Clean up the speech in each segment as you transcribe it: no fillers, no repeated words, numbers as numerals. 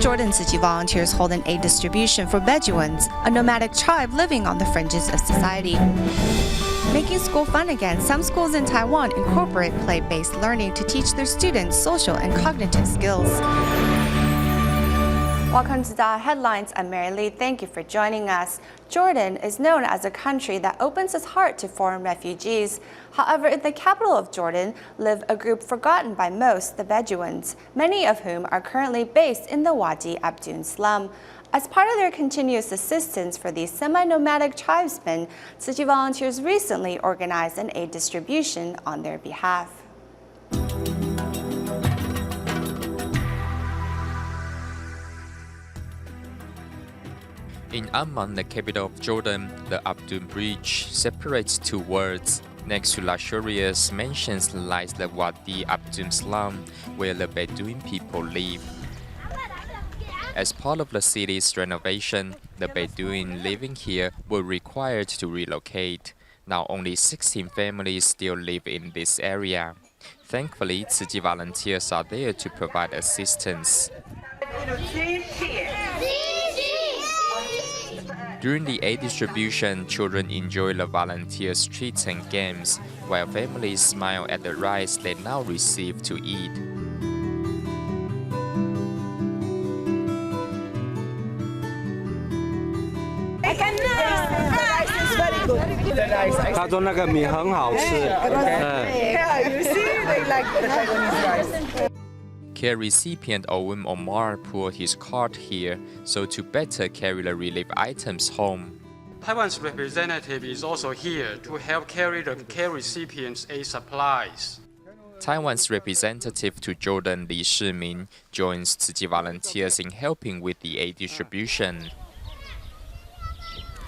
Jordan Tzu Chi volunteers hold an aid distribution for Bedoiuns, a nomadic tribe living on the fringes of society. Making school fun again, some schools in Taiwan incorporate play-based learning to teach their students social and cognitive skills. Welcome to DaAi Headlines. I'm Mary Lee. Thank you for joining us. Jordan is known as a country that opens its heart to foreign refugees. However, in the capital of Jordan live a group forgotten by most, the Bedoiuns, many of whom are currently based in the Wadi Abdun slum. As part of their continuous assistance for these semi-nomadic tribesmen, Tzu Chi volunteers recently organized an aid distribution on their behalf. In Amman, the capital of Jordan, the Abdun Bridge separates two worlds. Next to luxurious mansions lies the Wadi Abdun slum, where the Bedouin people live. As part of the city's renovation, the Bedouin living here were required to relocate. Now only 16 families still live in this area. Thankfully, Tzu Chi volunteers are there to provide assistance. During the aid distribution, children enjoy the volunteers' treats and games, while families smile at the rice they now receive to eat. I can the rice is very good. The rice. 他说那个米很好吃。Yeah, you see, they like the Taiwanese rice. Care recipient Owen Omar poured his cart here so to better carry the relief items home. Taiwan's representative is also here to help carry the care recipients' aid supplies. Taiwan's representative to Jordan, Li Shimin, joins Tzu Chi volunteers in helping with the aid distribution.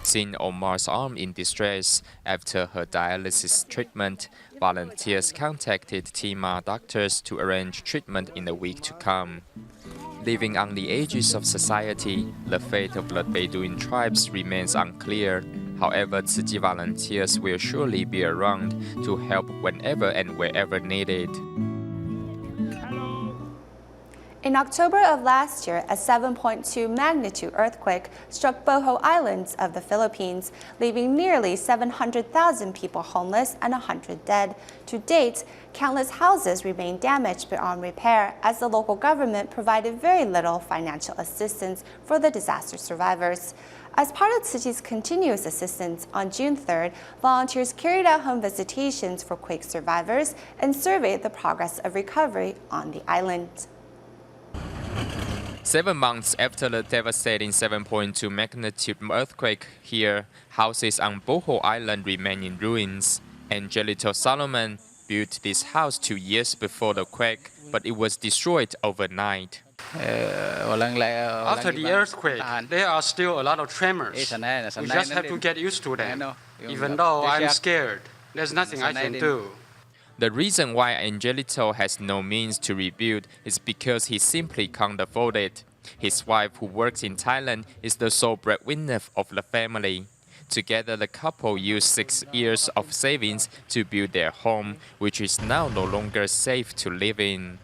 Seeing Omar's arm in distress after her dialysis treatment, volunteers contacted Tima doctors to arrange treatment in the week to come. Living on the edges of society, the fate of the Bedouin tribes remains unclear. However, Tzu Chi volunteers will surely be around to help whenever and wherever needed. In October of last year, a 7.2 magnitude earthquake struck Bohol Islands of the Philippines, leaving nearly 700,000 people homeless and 100 dead. To date, countless houses remain damaged beyond repair as the local government provided very little financial assistance for the disaster survivors. As part of Tzu Chi's continuous assistance, on June 3rd, volunteers carried out home visitations for quake survivors and surveyed the progress of recovery on the island. 7 months after the devastating 7.2 magnitude earthquake here, houses on Bohol Island remain in ruins. Angelito Solomon built this house 2 years before the quake, but it was destroyed overnight. After the earthquake, there are still a lot of tremors. We just have to get used to them. Even though I'm scared, there's nothing I can do. The reason why Angelito has no means to rebuild is because he simply can't afford it. His wife, who works in Thailand, is the sole breadwinner of the family. Together, the couple used 6 years of savings to build their home, which is now no longer safe to live in.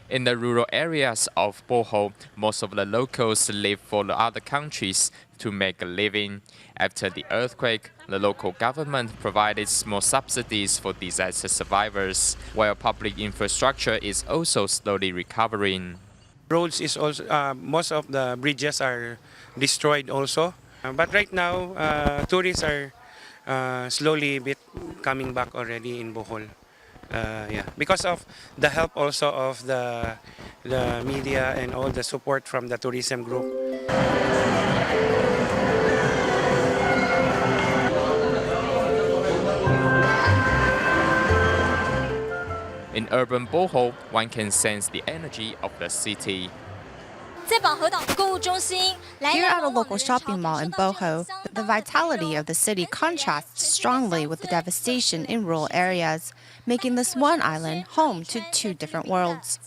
In the rural areas of Bohol, most of the locals live for the other countries to make a living. After the earthquake, the local government provided small subsidies for disaster survivors, while public infrastructure is also slowly recovering. Roads is also, most of the bridges are destroyed also. But right now, tourists are slowly coming back already in Bohol. Because of the help also of the media and all the support from the tourism group. In urban Bohol, one can sense the energy of the city. Here at a local shopping mall in Bohol, the vitality of the city contrasts strongly with the devastation in rural areas, making this one island home to two different worlds.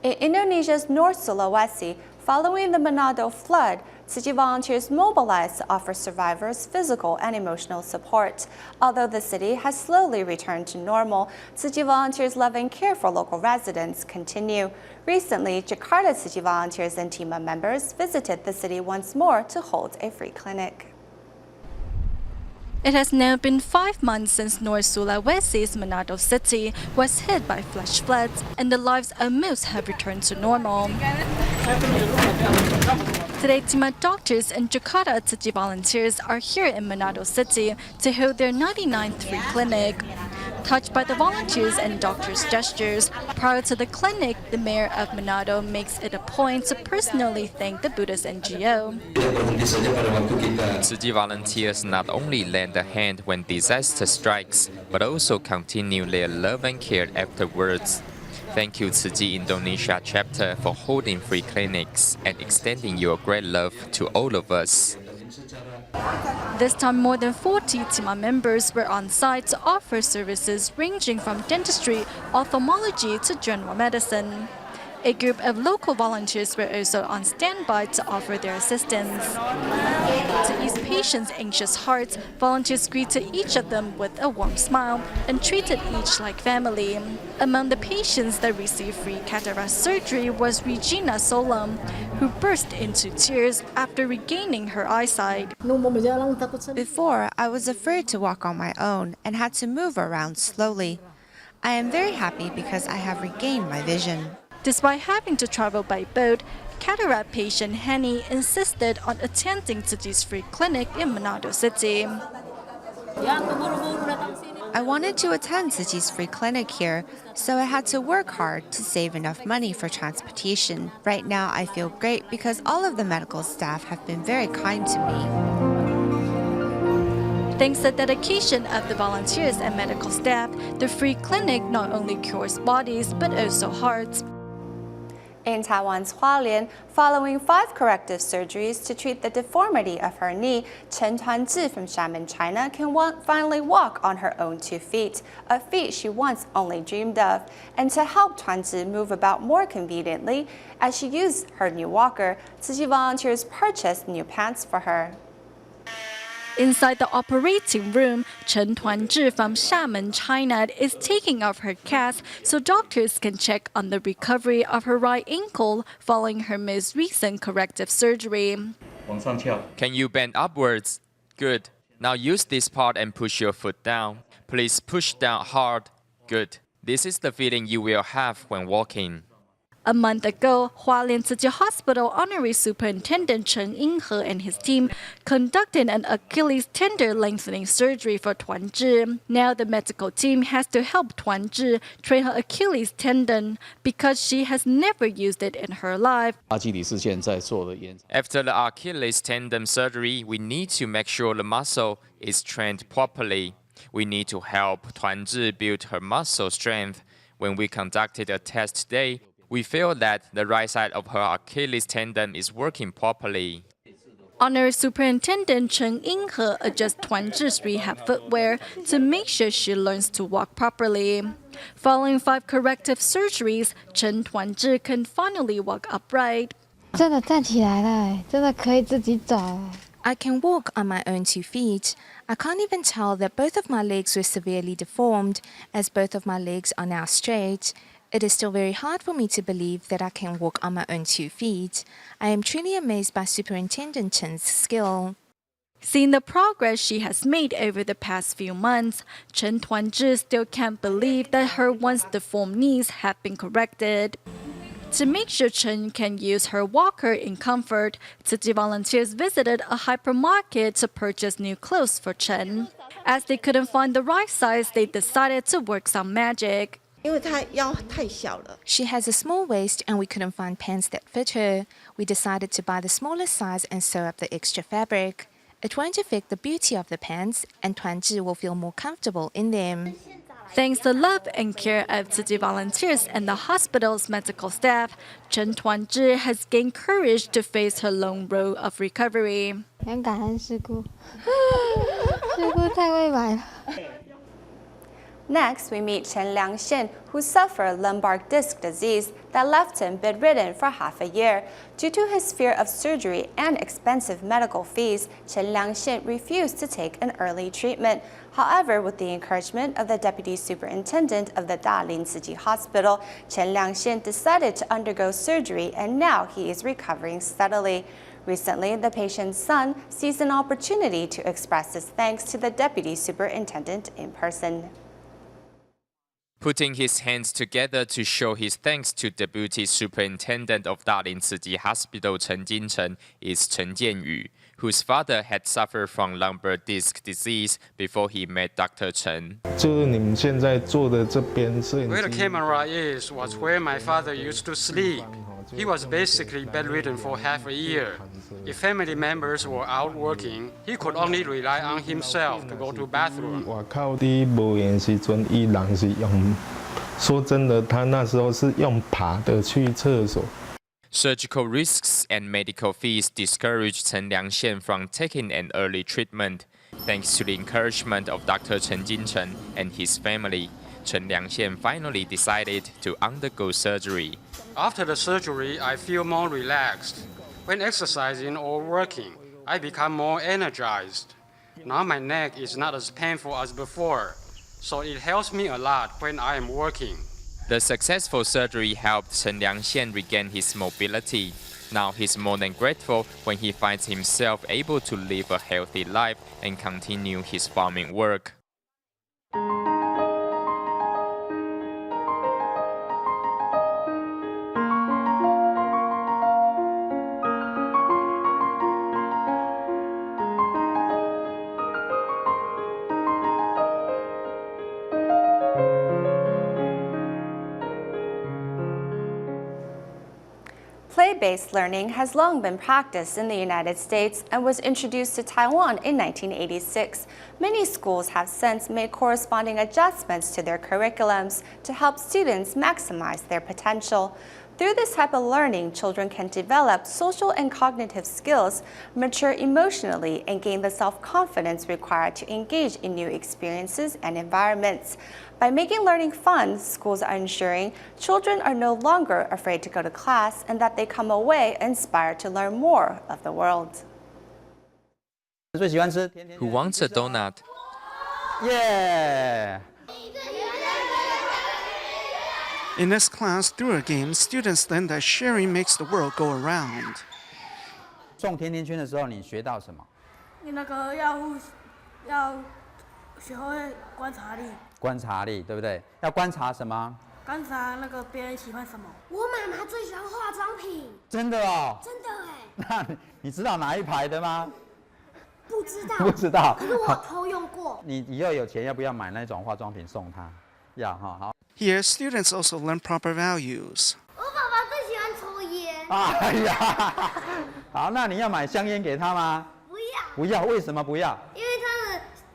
In Indonesia's North Sulawesi, Following the Manado flood, Tzu Chi volunteers mobilized to offer survivors physical and emotional support. Although the city has slowly returned to normal, Tzu Chi volunteers' love and care for local residents continue. Recently, Jakarta Tzu Chi volunteers and team of members visited the city once more to hold a free clinic. It has now been 5 months since North Sulawesi's Manado city was hit by flash floods, and the lives of most have returned to normal. Today, team of doctors and Jakarta Tzu Chi volunteers are here in Manado city to hold their 99th free clinic. Touched by the volunteers and doctors' gestures, prior to the clinic, the mayor of Manado makes it a point to personally thank the Buddhist NGO. Tzu Chi volunteers not only lend a hand when disaster strikes, but also continue their love and care afterwards. Thank you, Tzu Chi Indonesia chapter, for holding free clinics and extending your great love to all of us. This time, more than 40 TIMA members were on site to offer services ranging from dentistry, ophthalmology to general medicine. A group of local volunteers were also on standby to offer their assistance. To ease patients' anxious hearts, volunteers greeted each of them with a warm smile and treated each like family. Among the patients that received free cataract surgery was Regina Solom, who burst into tears after regaining her eyesight. Before, I was afraid to walk on my own and had to move around slowly. I am very happy because I have regained my vision. Despite having to travel by boat, cataract patient Henny insisted on attending Tzu Chi's free clinic in Manado City. I wanted to attend Tzu Chi's free clinic here, so I had to work hard to save enough money for transportation. Right now, I feel great because all of the medical staff have been very kind to me. Thanks to the dedication of the volunteers and medical staff, the free clinic not only cures bodies but also hearts. In Taiwan's Hualien, following 5 corrective surgeries to treat the deformity of her knee, Chen Jinchen from Xiamen, China can finally walk on her own 2 feet, a feat she once only dreamed of. And to help Jinchen move about more conveniently, as she used her new walker, Tzu Chi volunteers purchased new pants for her. Inside the operating room, Chen Jinchen from Xiamen, China is taking off her cast so doctors can check on the recovery of her right ankle following her most recent corrective surgery. Can you bend upwards? Good. Now use this part and push your foot down. Please push down hard. Good. This is the feeling you will have when walking. A month ago, Hualien Tzu Chi Hospital Honorary Superintendent Chen Jinchen and his team conducted an Achilles tendon lengthening surgery for Jinchen. Now the medical team has to help Jinchen train her Achilles tendon because she has never used it in her life. After the Achilles tendon surgery, we need to make sure the muscle is trained properly. We need to help Jinchen build her muscle strength. When we conducted a test today, we feel that the right side of her Achilles tendon is working properly. Honorary Superintendent Chen Jinchen adjusts Jinchen's rehab footwear to make sure she learns to walk properly. Following 5 corrective surgeries, Chen Jinchen can finally walk upright. I can walk on my own 2 feet. I can't even tell that both of my legs were severely deformed, as both of my legs are now straight. It is still very hard for me to believe that I can walk on my own 2 feet. I am truly amazed by Superintendent Chen's skill. Seeing the progress she has made over the past few months, Chen Jinchen still can't believe that her once deformed knees have been corrected. To make sure Chen can use her walker in comfort, Tzu Chi volunteers visited a hypermarket to purchase new clothes for Chen. As they couldn't find the right size, they decided to work some magic. She has a small waist and we couldn't find pants that fit her. We decided to buy the smaller size and sew up the extra fabric. It won't affect the beauty of the pants, and Jinchen will feel more comfortable in them. Thanks to love and care of Tzu Chi volunteers and the hospital's medical staff, Chen Jinchen has gained courage to face her long road of recovery. Next, we meet Chen Jinchen, who suffered lumbar disc disease that left him bedridden for half a year. Due to his fear of surgery and expensive medical fees, Chen Jinchen refused to take an early treatment. However, with the encouragement of the Deputy Superintendent of the DaAi Tzu Chi Hospital, Chen Jinchen decided to undergo surgery, and now he is recovering steadily. Recently, the patient's son seized an opportunity to express his thanks to the Deputy Superintendent in person. Putting his hands together to show his thanks to Deputy Superintendent of DaAi Tzu Chi Hospital Chen Jinchen is Chen Jianyu, whose father had suffered from lumbar disc disease before he met Dr. Chen. Where the camera is was where my father used to sleep. He was basically bedridden for half a year. If family members were out working, he could only rely on himself to go to bathroom. 我靠第一无闲时阵，伊人是用，说真的，他那时候是用爬的去厕所。 Surgical risks and medical fees discouraged Chen Jinchen from taking an early treatment. Thanks to the encouragement of Dr. Chen Jinchen and his family, Chen Jinchen finally decided to undergo surgery. After the surgery, I feel more relaxed. When exercising or working, I become more energized. Now my neck is not as painful as before, so it helps me a lot when I am working. The successful surgery helped Chen Jinchen regain his mobility. Now he's more than grateful when he finds himself able to live a healthy life and continue his farming work. Play-based learning has long been practiced in the United States and was introduced to Taiwan in 1986. Many schools have since made corresponding adjustments to their curriculums to help students maximize their potential. Through this type of learning, children can develop social and cognitive skills, mature emotionally, and gain the self-confidence required to engage in new experiences and environments. By making learning fun, schools are ensuring children are no longer afraid to go to class and that they come away inspired to learn more of the world. Who wants a donut? Yeah! In this class, through a game, students learn that sharing makes the world go around. 种甜甜圈的时候，你学到什么？那个要学会观察力。观察力，对不对？要观察什么？观察那个别人喜欢什么。我妈妈最喜欢化妆品。真的哦。真的哎。那你知道哪一排的吗？不知道。不知道。可是我偷用过。你以后有钱要不要买那种化妆品送他？要哈，好。 Here, students also learn proper values. 我爸爸最喜欢抽烟。哎呀，好，那你要买香烟给他吗？不要。不要，为什么不要？因为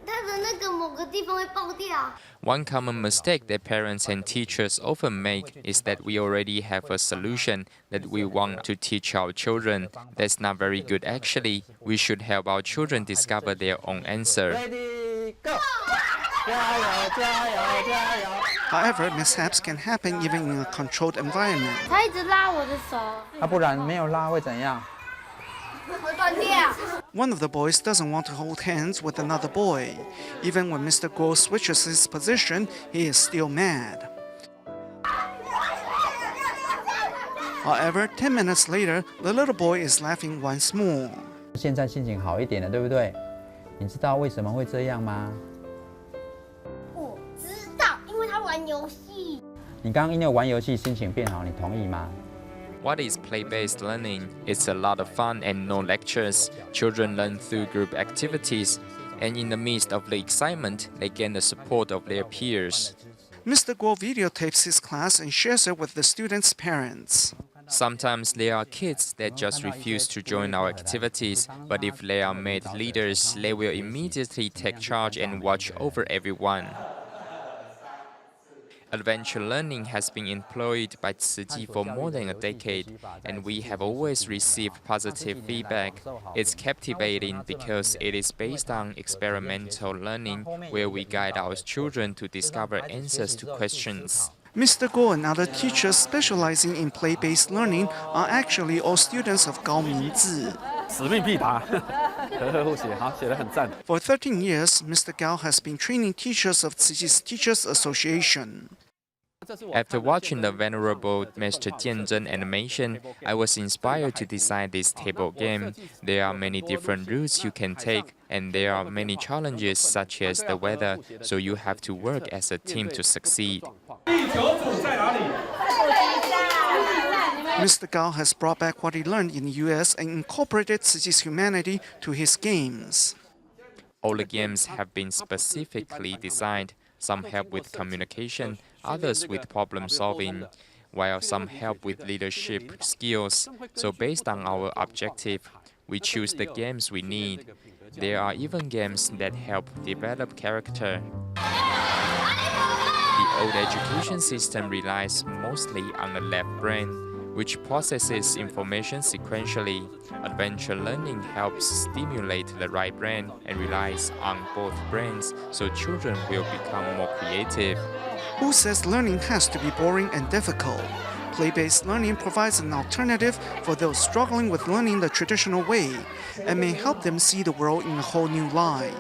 他的那个某个地方会爆掉。 One common mistake that parents and teachers often make is that we already have a solution that we want to teach our children. That's not very good actually. We should help our children discover their own answer. Ready, go! However, mishaps can happen even in a controlled environment. 他一直拉我的手。不然没有拉会怎样？会断掉。 One of the boys doesn't want to hold hands with another boy. Even when Mr. Guo switches his position, he is still mad. However, 10 minutes later, the little boy is laughing once more. 现在心情好一点了，对不对？你知道为什么会这样吗？ 我知道，因为他玩游戏。你刚刚因为玩游戏心情变好，你同意吗？ What is play-based learning? It's a lot of fun and no lectures. Children learn through group activities, and in the midst of the excitement, they gain the support of their peers. Mr. Guo videotapes his class and shares it with the students' parents. Sometimes there are kids that just refuse to join our activities, but if they are made leaders, they will immediately take charge and watch over everyone. Adventure learning has been employed by Tzu Chi for more than a decade, and we have always received positive feedback. It's captivating because it is based on experimental learning, where we guide our children to discover answers to questions. Mr. Guo and other teachers specializing in play-based learning are actually all students of Gao Mingzi. 使命必达，和和互写，好，写得很赞。 For 13 years, Mr. Gao has been training teachers of Tzu Chi's Teachers Association. After watching the venerable Master Jinchen animation, I was inspired to design this table game. There are many different routes you can take, and there are many challenges such as the weather, so you have to work as a team to succeed. Mr. Gao has brought back what he learned in the US and incorporated Tzu Chi's humanity to his games. All the games have been specifically designed. Some help with communication, others with problem solving, while some help with leadership skills. So based on our objective, we choose the games we need. There are even games that help develop character. The old education system relies mostly on the left brain, which processes information sequentially. Adventure learning helps stimulate the right brain and relies on both brains, so children will become more creative. Who says learning has to be boring and difficult? Play-based learning provides an alternative for those struggling with learning the traditional way and may help them see the world in a whole new light.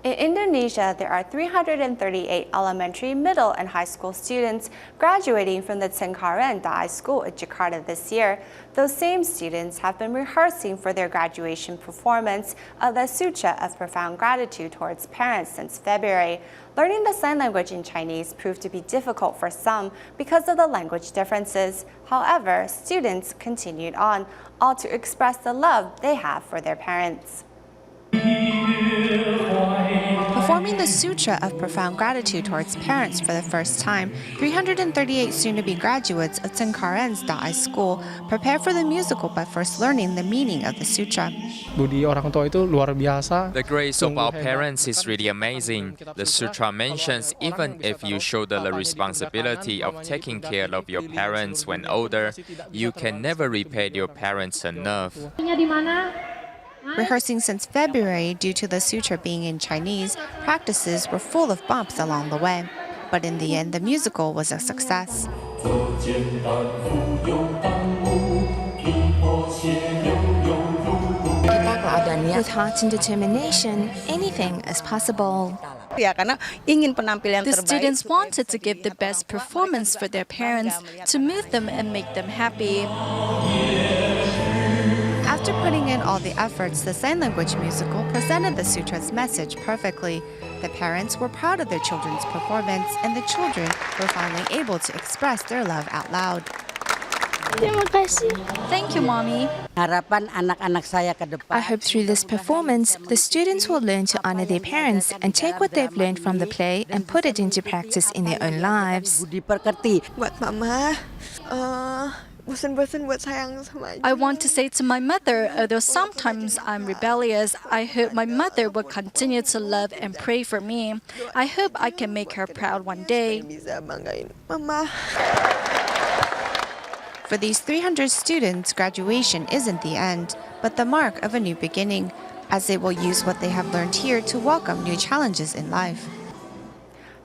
In Indonesia, there are 338 elementary, middle, and high school students graduating from the Tengkaren DaAi School in Jakarta this year. Those same students have been rehearsing for their graduation performance of the Tzu Chi of profound gratitude towards parents since February. Learning the sign language in Chinese proved to be difficult for some because of the language differences. However, students continued on, all to express the love they have for their parents. Performing the Sutra of Profound Gratitude towards parents for the first time, 338 soon-to-be graduates of Tengkaren's DaAi School prepare for the musical by first learning the meaning of the sutra. The grace of our parents is really amazing. The sutra mentions even if you shoulder the responsibility of taking care of your parents when older, you can never repay your parents enough. Rehearsing since February due to the sutra being in Chinese, practices were full of bumps along the way. But in the end, the musical was a success. With heart and determination, anything is possible. The students wanted to give the best performance for their parents, to move them and make them happy. After putting in all the efforts, the sign language musical presented the sutra's message perfectly. The parents were proud of their children's performance, and the children were finally able to express their love out loud. Thank you, Mommy. I hope through this performance, the students will learn to honor their parents and take what they've learned from the play and put it into practice in their own lives. I want to say to my mother, although sometimes I'm rebellious, I hope my mother will continue to love and pray for me. I hope I can make her proud one day. For these 300 students, graduation isn't the end, but the mark of a new beginning, as they will use what they have learned here to welcome new challenges in life.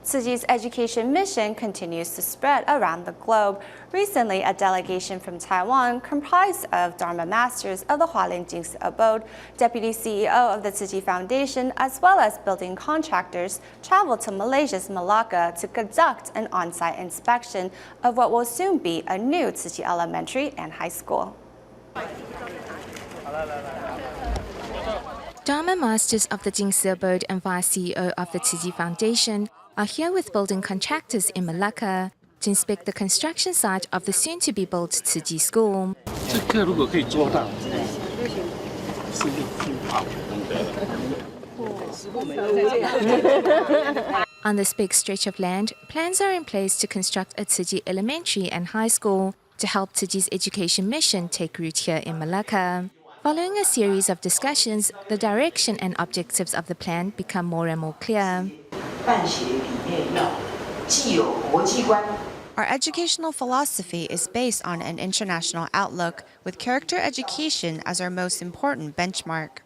Tzu Chi's education mission continues to spread around the globe. Recently, a delegation from Taiwan, comprised of Dharma masters of the Hualien Jingsi Abode, deputy CEO of the Tzu Chi Foundation, as well as building contractors, traveled to Malaysia's Malacca to conduct an on-site inspection of what will soon be a new Tzu Chi elementary and high school. Dharma masters of the Jingsi Abode and Vice CEO of the Tzu Chi Foundation are here with building contractors in Malacca to inspect the construction site of the soon-to-be-built Tzu Chi school. On this big stretch of land, plans are in place to construct a Tzu Chi elementary and high school to help Tzu Chi's education mission take root here in Malacca. Following a series of discussions, the direction and objectives of the plan become more and more clear. Our educational philosophy is based on an international outlook, with character education as our most important benchmark.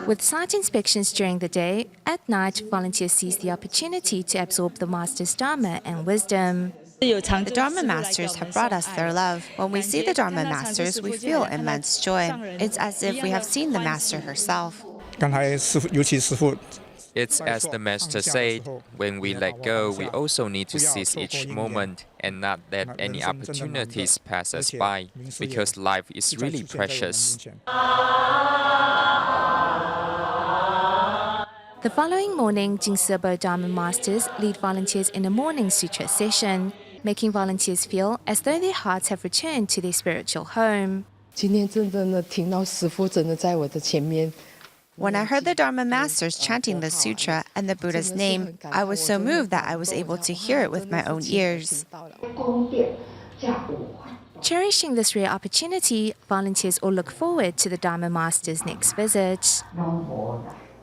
With site inspections during the day, at night, volunteers seize the opportunity to absorb the Master's Dharma and wisdom. The Dharma Masters have brought us their love. When we see the Dharma Masters, we feel immense joy. It's as if we have seen the Master herself. It's as the Master said, when we let go, we also need to seize each moment and not let any opportunities pass us by, because life is really precious. The following morning, Jinsebo Dharma Masters lead volunteers in a morning sutra session, making volunteers feel as though their hearts have returned to their spiritual home. 今天真正的听到师父真的在我的前面。 When I heard the Dharma Masters chanting the sutra and the Buddha's name, I was so moved that I was able to hear it with my own ears. Cherishing this rare opportunity, volunteers all look forward to the Dharma Master's next visit.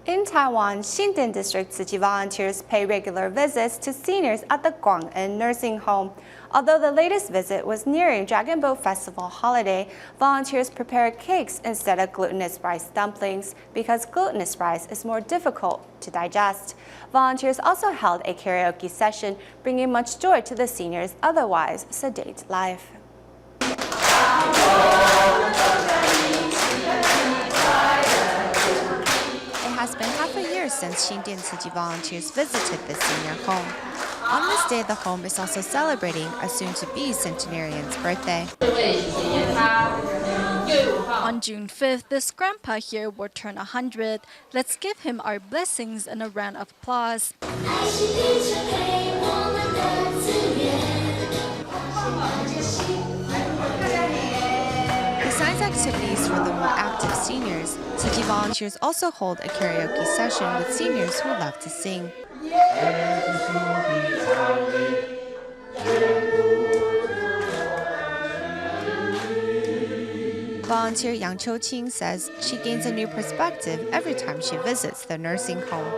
In Taiwan, Xindian District Tzu Chi volunteers pay regular visits to seniors at the Guang'en nursing home. Although the latest visit was nearing Dragon Boat Festival holiday, volunteers prepared cakes instead of glutinous rice dumplings because glutinous rice is more difficult to digest. Volunteers also held a karaoke session, bringing much joy to the seniors' otherwise sedate life. It has been half a year since Xindian Tzu Chi volunteers visited the senior home. On this day, the home is also celebrating a soon-to-be centenarian's birthday. On June 5th, this grandpa here will turn 100. Let's give him our blessings and a round of applause. Besides activities for the more active seniors, Tzu Chi volunteers also hold a karaoke session with seniors who love to sing. Volunteer Yang Cho-Ching says she gains a new perspective every time she visits the nursing home.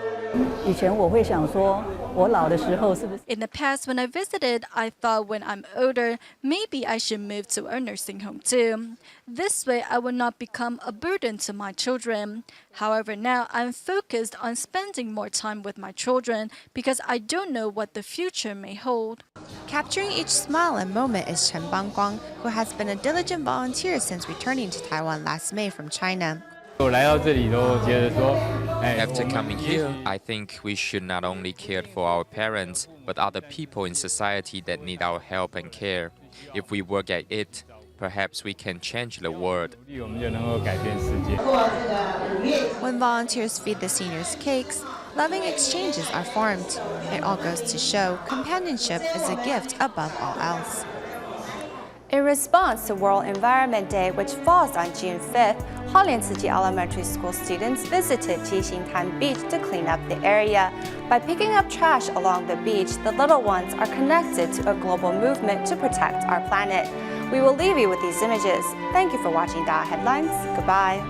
In the past, when I visited, I thought when I'm older, maybe I should move to a nursing home too. This way, I will not become a burden to my children. However, now I'm focused on spending more time with my children because I don't know what the future may hold. Capturing each smile and moment is Chen Bangguang, who has been a diligent volunteer since returning to Taiwan last May from China. After coming here, I think we should not only care for our parents, but other people in society that need our help and care. If we work at it, perhaps we can change the world. When volunteers feed the seniors cakes, loving exchanges are formed. It all goes to show companionship is a gift above all else. In response to World Environment Day, which falls on June 5th, Hualien Tzu Chi Elementary School students visited Jintan Beach to clean up the area. By picking up trash along the beach, the little ones are connected to a global movement to protect our planet. We will leave you with these images. Thank you for watching DaAi Headlines. Goodbye.